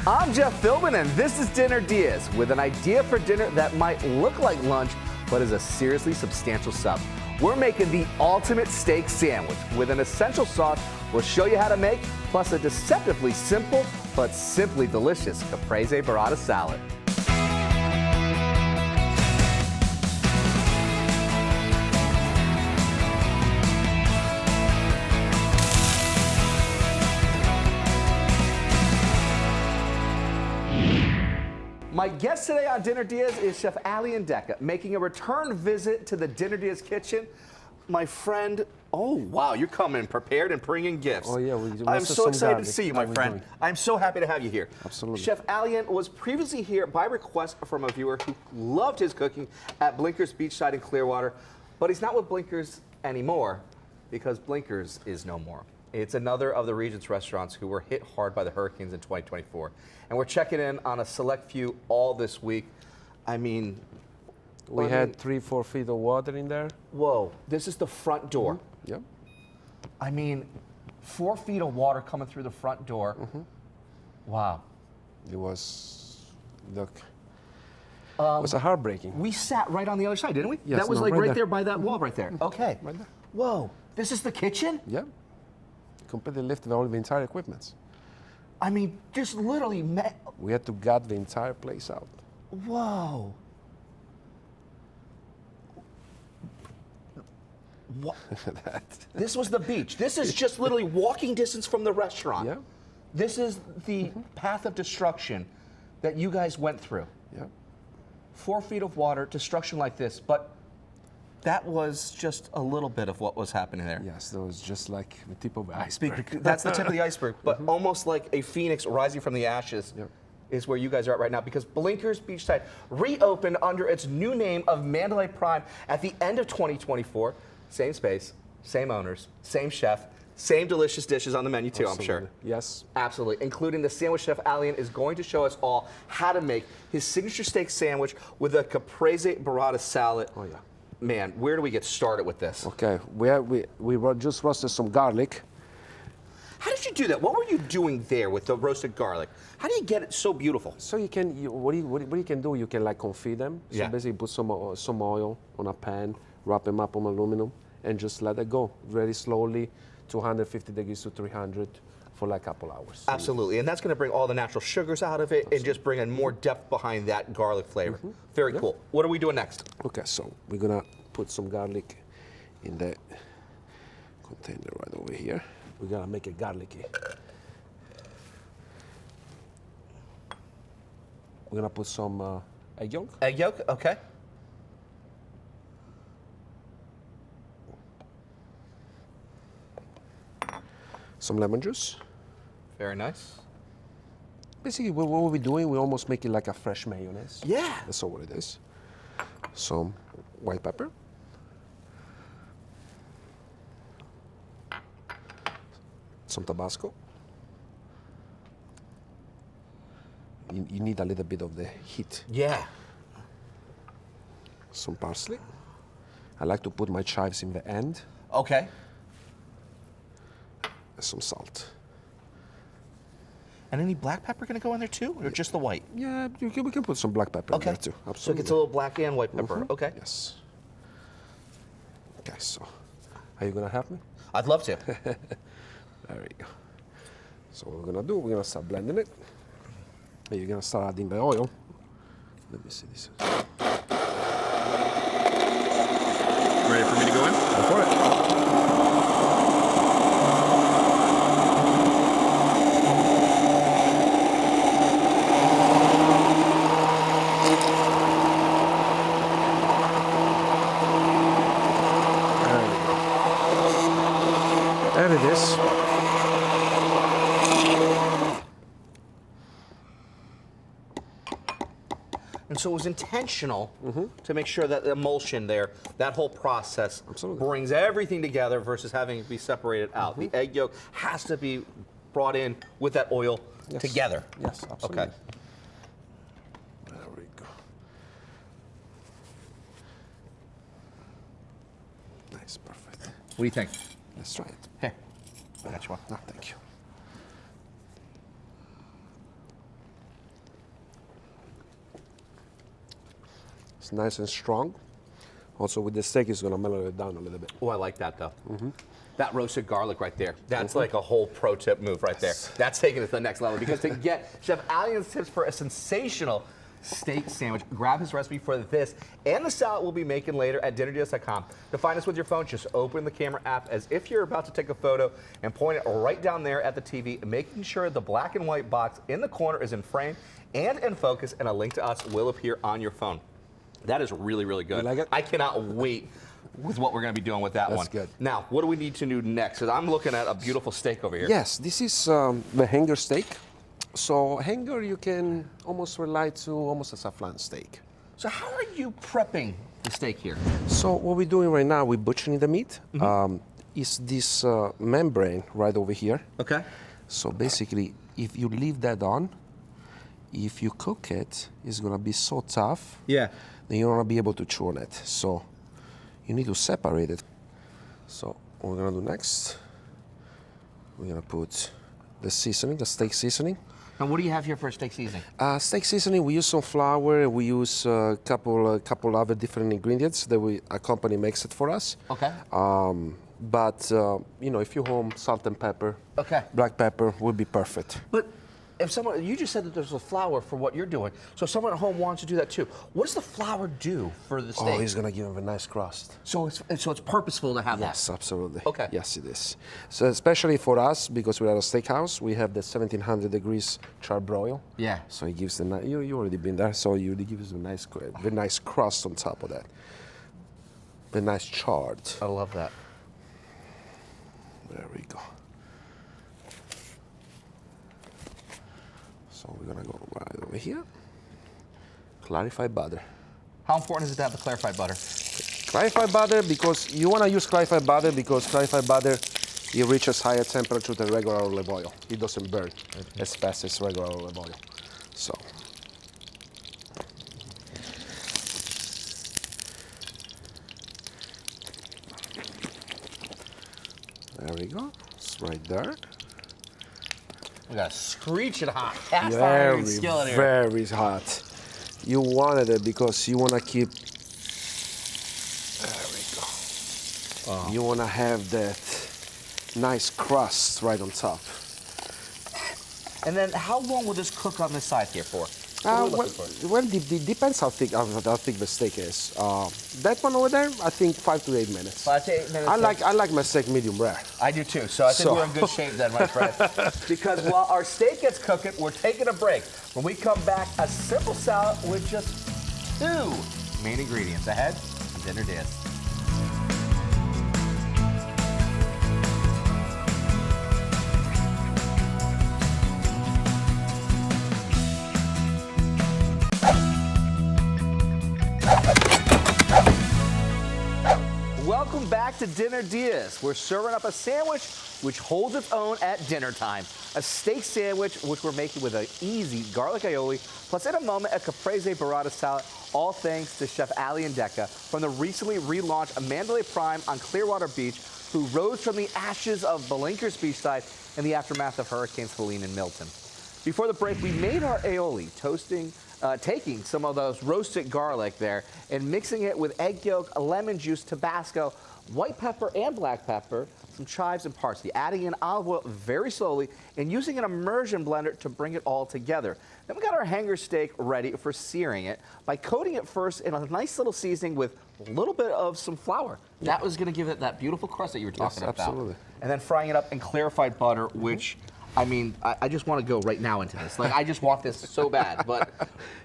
I'm Jeff Philbin, and this is Dinner DeeAs, with an idea for dinner that might look like lunch, but is a seriously substantial sub. We're making the ultimate steak sandwich with an essential sauce we'll show you how to make, plus a deceptively simple but simply delicious caprese burrata salad. My guest today on Dinner DeeAs is Chef Ali Ndeka, making a return visit to the Dinner DeeAs kitchen. My friend, oh wow, you're coming prepared and bringing gifts. Oh yeah, I'm so excited to see you, my friend. I'm so happy to have you here. Absolutely. Chef Ali was previously here by request from a viewer who loved his cooking at Blinkers Beachside in Clearwater, but he's not with Blinkers anymore because Blinkers is no more. It's another of the region's restaurants who were hit hard by the hurricanes in 2024. And we're checking in on a select few all this week. I mean, we had 3-4 feet of water in there. Whoa, this is the front door. Mm-hmm. Yep. I mean, 4 feet of water coming through the front door. Mm-hmm. Wow. It was, look, it was a heartbreaking. We sat right on the other side, didn't we? Yes, that was no, like right there by that wall right there. Okay. Right there. Whoa, this is the kitchen? Yep. Completely lifted all the entire equipment. I mean, just literally we had to gut the entire place out. Whoa. What? This was the beach. This is just literally walking distance from the restaurant. Yeah. This is the path of destruction that you guys went through. Yeah. 4 feet of water, destruction like this, but that was just a little bit of what was happening there. Yes, that was just like the tip of the iceberg. That's the tip of the iceberg, but almost like a phoenix rising from the ashes. Yep. Is where you guys are at right now, because Blinkers Beachside reopened under its new name of Mandalay Prime at the end of 2024. Same space, same owners, same chef, same delicious dishes on the menu too, Absolutely. I'm sure. Yes. Absolutely, including the sandwich chef Alian is going to show us all how to make his signature steak sandwich with a caprese burrata salad. Oh yeah. Man, where do we get started with this? Okay, we just roasted some garlic. How did you do that? What were you doing there with the roasted garlic? How do you get it so beautiful? So you can, what you can do, you can like confit them. So Yeah. basically put some oil on a pan, wrap them up on aluminum, and just let it go very slowly, 250 degrees to 300 for like a couple hours. Absolutely, and that's going to bring all the natural sugars out of it and just bring in more depth behind that garlic flavor. Very cool. What are we doing next? Okay, so we're gonna put some garlic in the container right over here. We're gonna make it garlicky. We're gonna put some egg yolk. Egg yolk, okay. Some lemon juice. Very nice. Basically, what we're doing, we almost make it like a fresh mayonnaise. Yeah. That's all what it is. Some white pepper. Some Tabasco. You need a little bit of the heat. Yeah. Some parsley. I like to put my chives in the end. Okay. Some salt. And any black pepper going to go in there too, or just the white? Yeah, we can put some black pepper in there too. Absolutely. So it gets a little black and white pepper. Okay. Yes. Okay, so are you gonna help me? I'd love to. There we go. So what we're gonna do, we're gonna start blending it. And you're gonna start adding the oil. Let me see this. Ready for me to go in? Go for it. There it is. And so it was intentional to make sure that the emulsion there, that whole process brings everything together versus having it be separated out. The egg yolk has to be brought in with that oil together. Yes, absolutely. Okay. There we go. Nice, perfect. What do you think? Let's try it. Here, I got you one. No, thank you. It's nice and strong. Also with the steak, it's gonna mellow it down a little bit. Oh, I like that though. That roasted garlic right there. That's like a whole pro tip move right there. That's taking it to the next level because to get Chef Alien's tips for a sensational steak sandwich, grab his recipe for this and the salad we'll be making later at dinnerdeals.com. To find us with your phone, just open the camera app as if you're about to take a photo and point it right down there at the TV, making sure the black and white box in the corner is in frame and in focus, and a link to us will appear on your phone. That is really, really good. You like it? I cannot wait with what we're going to be doing with that one. That's good. Now, what do we need to do next? Because I'm looking at a beautiful steak over here. Yes, this is the hanger steak. So hanger, you can almost rely to almost as a flan steak. So how are you prepping the steak here? So what we're doing right now, we're butchering the meat. Is this membrane right over here. Okay. So basically, if you leave that on, if you cook it, it's gonna be so tough. Yeah. Then you're not gonna be able to chew on it. So you need to separate it. So what we're gonna do next, we're gonna put the seasoning, the steak seasoning. And what do you have here for steak seasoning? Steak seasoning, we use some flour, we use a couple other different ingredients that our company makes it for us. Okay. But you know, if you're home, salt and pepper, Okay. black pepper would be perfect. But if someone, you just said that there's a flour for what you're doing, so if someone at home wants to do that too, what does the flour do for the steak? Oh, it's gonna give them a nice crust. So it's purposeful to have Yes, absolutely. Okay. Yes, it is. So especially for us, because we're at a steakhouse, we have the 1700 degrees charbroil. Yeah. So it gives the you already been there, so it gives a nice, very nice crust on top of that. Very nice charred. I love that. There we go. So we're gonna go right over here. Clarified butter. How important is it to have the clarified butter? Clarified butter, because you wanna use clarified butter because clarified butter, it reaches higher temperature than regular olive oil. It doesn't burn as fast as regular olive oil. So. There we go. It's right there. We got a screeching hot cast iron skillet here. Very hot. You wanted it because you want to keep. There we go. Oh. You want to have that nice crust right on top. And then how long will this cook on this side here for? It depends how thick the steak is. That one over there, I think 5 to 8 minutes. 5 to 8 minutes. I like my steak medium rare. I do too, so I think we're in good shape then, my friend. Because while our steak gets cooking, we're taking a break. When we come back, a simple salad with just 2 main ingredients ahead on Dinner Dish. Welcome back to Dinner Dish. We're serving up a sandwich which holds its own at dinner time. A steak sandwich which we're making with an easy garlic aioli, plus in a moment a caprese burrata salad, all thanks to Chef Alien Deca from the recently relaunched Mandalay Prime on Clearwater Beach, who rose from the ashes of Blinkers Beachside in the aftermath of Hurricanes Helene and Milton. Before the break, we made our aioli, taking some of those roasted garlic there and mixing it with egg yolk, lemon juice, Tabasco, white pepper and black pepper, some chives and parsley, adding in olive oil very slowly and using an immersion blender to bring it all together. Then we got our hanger steak ready for searing it by coating it first in a nice little seasoning with a little bit of some flour. That was going to give it that beautiful crust that you were talking about. Absolutely. And then frying it up in clarified butter, which I mean, I just want to go right now into this. Like, I just want this so bad, but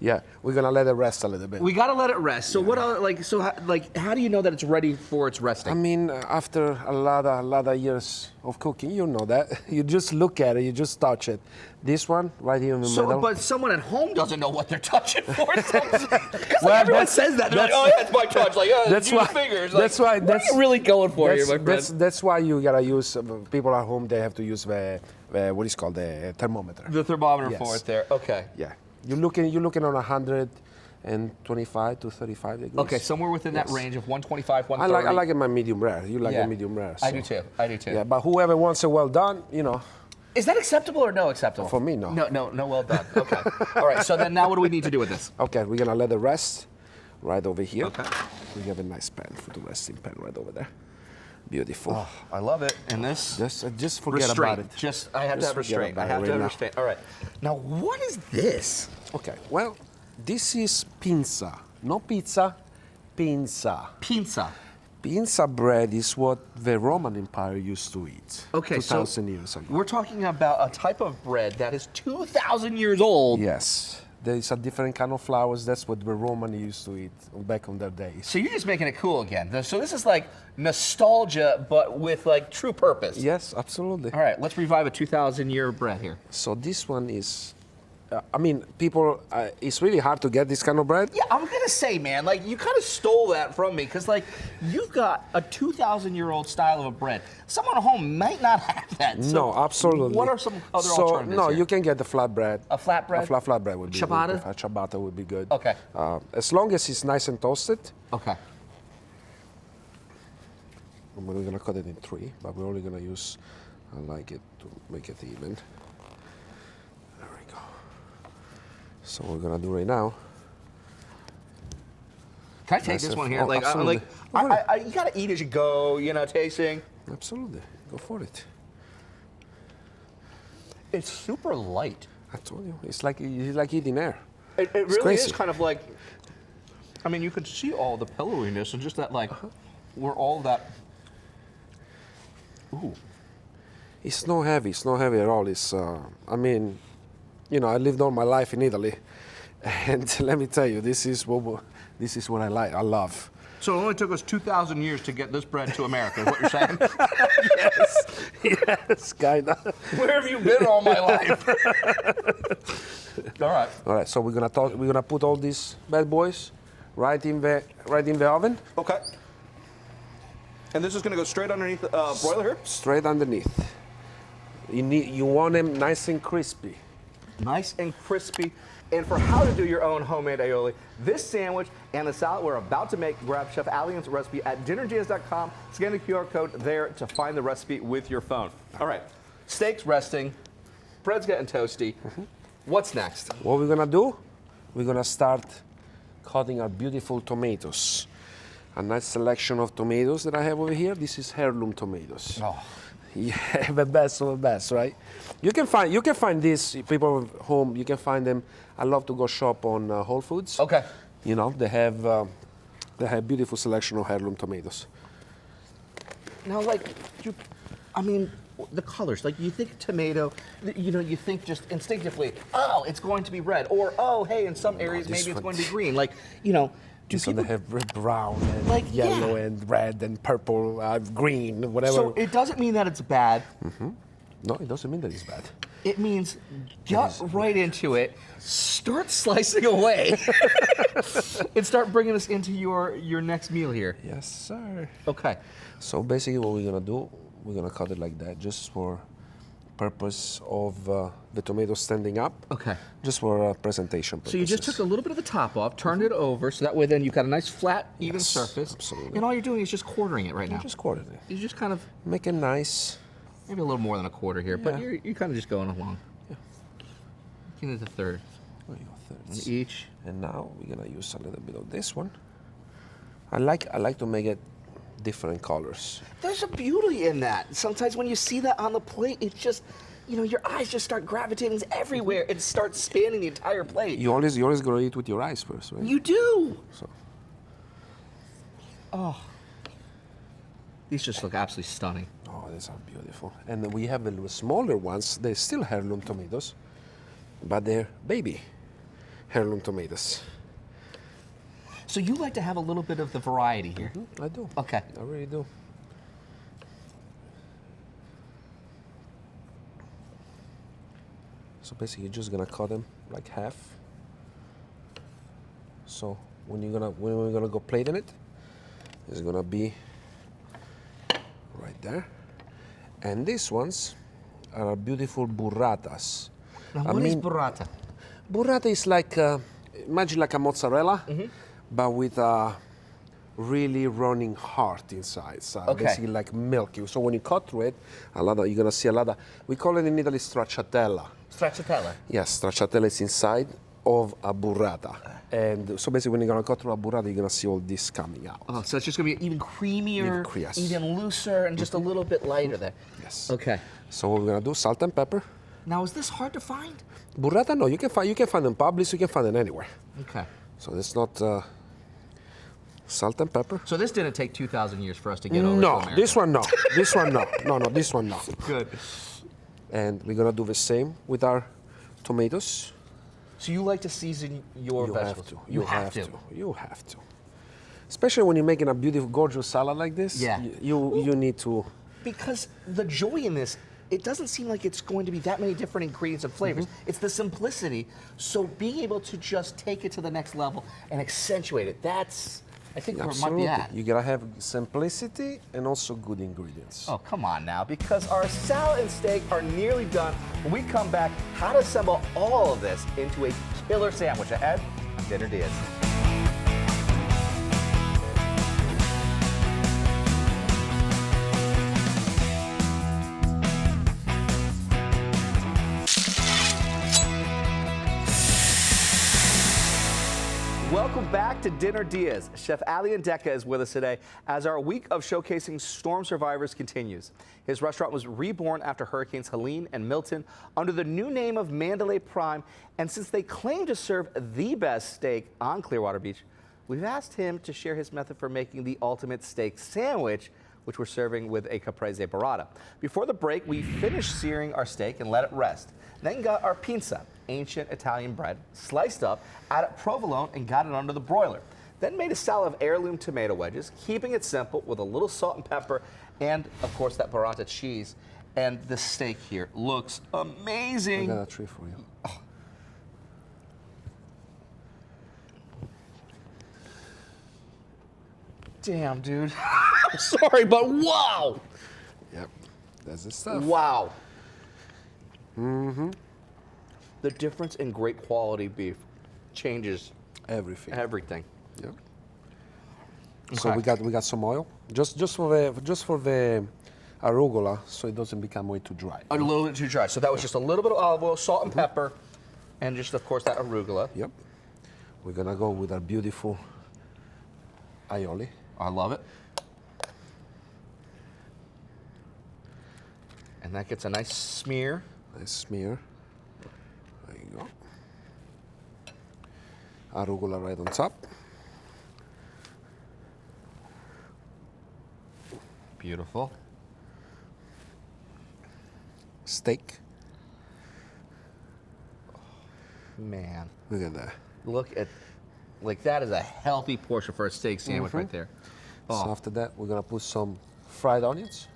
Yeah, we're gonna let it rest a little bit. we got to let it rest. So what? How do you know that it's ready for its resting? I mean, after a lot of years of cooking, you know that. You just look at it, you just touch it. This one, right here in the middle. But someone at home doesn't know what they're touching for. Because everyone says that. They're like, oh, yeah, it's my touch. Like, oh, that's use why. fingers. That's like, why. What are you really going for here, my friend? That's why you gotta use. People at home, they have to use what is called the thermometer. The thermometer Yes. for it there. Okay. Yeah, you're looking on 125 to 35 degrees. Okay, somewhere within that Yes. range of 125, 130. I like it my medium rare. You like Yeah. it medium rare. I so. do too. I do too. Yeah, but whoever wants it well done, you know. Is that acceptable or no acceptable? For me, no. No, well done. Okay. All right, so then now what do we need to do with this? Okay, we're gonna let it rest. right over here. Okay. We have a nice pen, for the resting pen right over there. Beautiful. Oh, I love it. And this Just forget restraint. about it. I have to have forget restraint. I about it have to right have now. restraint. All right. Now, what is this? Okay, well, this is pinza. No pizza, pinza. Pizza. Pinza bread is what the Roman Empire used to eat Okay, 2,000 years ago. we're talking about a type of bread that is 2,000 years old. Yes, there is a different kind of flours. That's what the Roman used to eat back on their days. So you're just making it cool again. So this is like nostalgia, but with like true purpose. Yes, absolutely. All right, let's revive a 2,000-year bread here. So this one is, I mean, people, it's really hard to get this kind of bread. Yeah, I'm gonna say, man, like you kind of stole that from me, because like you've got a 2,000-year-old style of a bread. Someone at home might not have that. So No, absolutely. What are some other alternatives? No, here? you can get the flatbread. A flatbread? A flatbread would be Ciabatta? good. A ciabatta would be good. Okay. As long as it's nice and toasted. Okay. We're gonna cut it in 3, but we're only gonna use, I like it to make it even. There we go. So what we're gonna do right now. Can I take Nice this and- one here? oh, Like, absolutely. you gotta eat as you go, you know, tasting. Absolutely, go for it. It's super light. I told you, it's like eating air. It really crazy. is kind of like, I mean, you can see all the pillowiness and just that, like, where all that. Ooh. It's not heavy. It's not heavy at all. It's, I mean, you know, I lived all my life in Italy, and let me tell you, this is what I like. I love. So it only took us 2,000 years to get this bread to America, is what you're saying? Yes, kinda. Where have you been all my life? All right. All right, so we're gonna put all these bad boys right in the oven, Okay. And this is gonna go straight underneath the broiler here? straight underneath. You want them nice and crispy. Nice and crispy. And for how to do your own homemade aioli, this sandwich and the salad we're about to make, grab Chef Allian's recipe at dinnerdeas.com. Scan the QR code there to find the recipe with your phone. All right, steak's resting, bread's getting toasty. What's next? What we're gonna do? We're gonna start cutting our beautiful tomatoes. A nice selection of tomatoes that I have over here. This is heirloom tomatoes. Oh. Yeah, the best of the best, right? You can find these people at home. You can find them. I love to go shop on Whole Foods. Okay. You know, they have beautiful selection of heirloom tomatoes. Now, like, I mean, the colors, like you think tomato, you know, you think just instinctively, oh, it's going to be red, or oh, hey, in some areas this maybe it's one- going to be green. Like, you know, do This one people? they have red, brown and Like, yellow yeah. and red and purple, green, whatever. So it doesn't mean that it's bad. No, it doesn't mean that it's bad. It means get right into it, start slicing away, and start bringing us into your next meal here. Yes, sir. Okay. So basically what we're gonna do, we're gonna cut it like that just for purpose of the tomato standing up. Okay. Just for presentation purposes. So you just took a little bit of the top off, turned it over, so that way then you've got a nice flat, even Yes, surface. absolutely. And all you're doing is just quartering it right now. Just quarter it. You just kind of, Make it nice. maybe a little more than a quarter here, but Yeah. you're kind of just going along. Yeah. Into the third. There you go, On thirds. each. And now we're gonna use a little bit of this one. I like to make it different colors. There's a beauty in that. Sometimes when you see that on the plate, it's just, you know, your eyes just start gravitating everywhere. It starts spanning the entire plate. You always gotta eat with your eyes first, right? You do. So These just look absolutely stunning. oh, these are beautiful. And then we have the little smaller ones. They're still heirloom tomatoes, but they're baby heirloom tomatoes. So you like to have a little bit of the variety here. I do. Okay. I really do. So basically, you're just gonna cut them like half. So when we're gonna go plating it, it's gonna be right there. And these ones are beautiful burratas. Now, what is burrata? Burrata is like imagine like a mozzarella, but with a really running heart inside. So Okay. basically like milky. So when you cut through it, you're gonna see a lot of. We call it in Italy stracciatella. Stracciatella. Yes, stracciatella is inside, of a burrata. And so basically when you're gonna cut through a burrata, you're gonna see all this coming out. Oh, so it's just gonna be even creamier, Yes. even looser, and just a little bit lighter there. Yes. Okay. So what we're gonna do, salt and pepper. Now, is this hard to find? Burrata, no, you can find them Publix, you can find them anywhere. Okay. So it's not salt and pepper. So this didn't take 2,000 years for us to get over to No, America. this one no. This one no. No, this one no. Good. And we're gonna do the same with our tomatoes. So you like to season your You vegetables? have to. You have to. You have to. Especially when you're making a beautiful, gorgeous salad like this. Yeah. You need to. Because the joy in this, it doesn't seem like it's going to be that many different ingredients and flavors. It's the simplicity. So being able to just take it to the next level and accentuate it, that's, I think, where it might be at. You gotta have simplicity and also good ingredients. Oh, come on now, because our salad and steak are nearly done. When we come back, how to assemble all of this into a killer sandwich ahead on Dinner DeeAs. Welcome back to Dinner DeeAs. Chef Ali Ndeka is with us today as our week of showcasing storm survivors continues. His restaurant was reborn after Hurricanes Helene and Milton under the new name of Mandalay Prime, and since they claim to serve the best steak on Clearwater Beach, we've asked him to share his method for making the ultimate steak sandwich, which we're serving with a caprese burrata. Before the break, we finished searing our steak and let it rest. Then got our pinza, ancient Italian bread, sliced up, added provolone, and got it under the broiler. Then made a salad of heirloom tomato wedges, keeping it simple with a little salt and pepper, and of course that burrata cheese. And the steak here looks I amazing. got a treat for you. Damn, dude. I'm sorry, but wow. Yep, that's the stuff. Wow. Mm-hmm. The difference in great quality beef changes Everything. everything. Yep. So Okay. we got some oil, just for the arugula, so it doesn't become way too dry. A little bit too dry. So that was just a little bit of olive oil, salt and pepper, and just, of course, that arugula. Yep. We're gonna go with our beautiful aioli. I love it. And that gets a nice smear. Nice smear. There you go. Arugula right on top. Beautiful. Steak. Man, Look at that. look at, like, that is a healthy portion for a steak sandwich right there. So Oh, after that, we're gonna put some fried onions,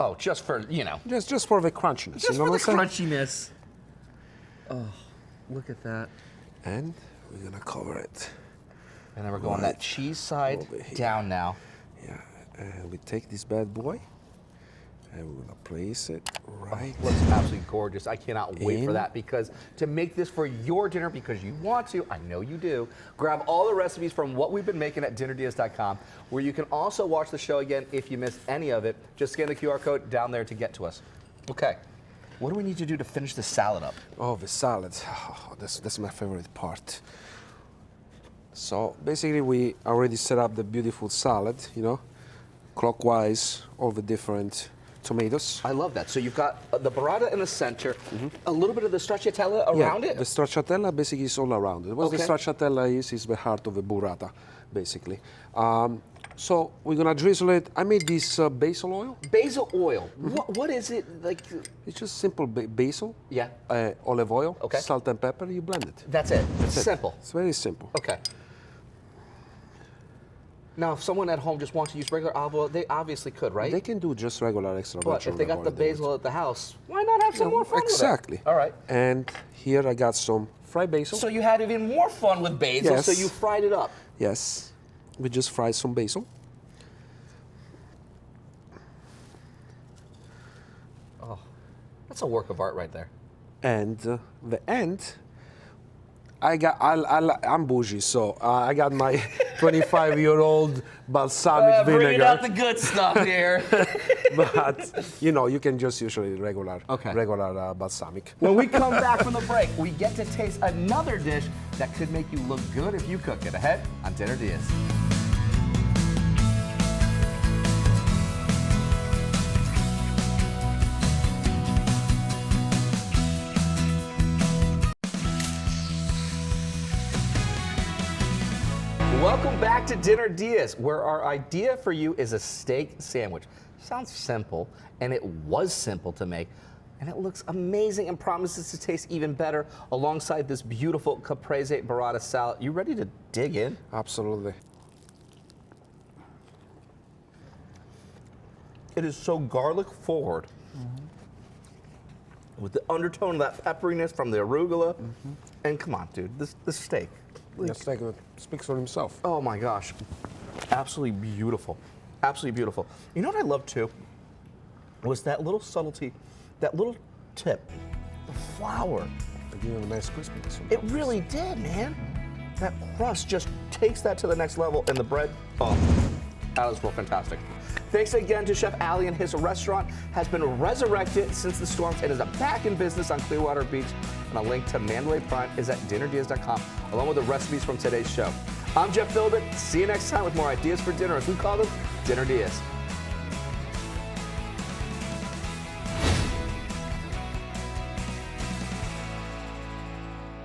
oh, just for, just for the crunchiness. just you know for the what I'm saying? crunchiness. Oh, look at that. And we're gonna cover it. And then we're going Right that cheese side over here. down now. Yeah. And we take this bad boy, and we're gonna place it right. Looks absolutely gorgeous. I cannot wait for In. that, because to make this for your dinner, because you want to, I know you do, grab all the recipes from what we've been making at dinnerdeas.com, where you can also watch the show again if you missed any of it. Just scan the QR code down there to get to us. Okay, what do we need to do to finish the salad up? Oh, the salad. Oh, that's my favorite part. So basically, we already set up the beautiful salad, clockwise, all the different tomatoes. I love that. So you've got the burrata in the center, a little bit of the stracciatella around it. The stracciatella basically is all around it. What the Okay. stracciatella is the heart of the burrata, basically. So we're gonna drizzle it. I made this basil oil. Basil oil. What is it like? It's just simple basil, Yeah, olive oil, Okay. salt and pepper. You blend it. that's it. That's it. Simple. It's very simple. Okay. Now, if someone at home just wants to use regular olive oil, they obviously could, right? They can do just regular extra But virgin if they got olive the oil, they would. basil at the house, why not have some more fun Exactly. with it? All right. And here I got some fried basil. So you had even more fun with basil, Yes. so you fried it up. Yes, we just fried some basil. That's a work of art right there. And the end, I'm bougie, so I got my 25-year-old balsamic Bring vinegar. out the good stuff here. But you can just usually regular balsamic. When we come back from the break, we get to taste another dish that could make you look good if you cook it. Ahead on Dinner Diaz. Welcome back to Dinner Diaz, where our idea for you is a steak sandwich. Sounds simple, and it was simple to make, and it looks amazing and promises to taste even better alongside this beautiful caprese burrata salad. You ready to dig in? Absolutely. It is so garlic forward, with the undertone of that pepperiness from the arugula. And come on, dude, this steak. The steak speaks for himself. Oh my gosh, absolutely beautiful, absolutely beautiful. You know what I love too? Was that little subtlety, that little tip, the flour. They give him a nice crispiness. It really did, man. That crust just takes that to the next level, and the bread, oh, that was real fantastic. Thanks again to Chef Ali, and his restaurant has been resurrected since the storms and is back in business on Clearwater Beach. And a link to Mandalay Prime is at dinnerdiaz.com, along with the recipes from today's show. I'm Jeff Philbin. See you next time with more ideas for dinner, as we call them, Dinner Diaz.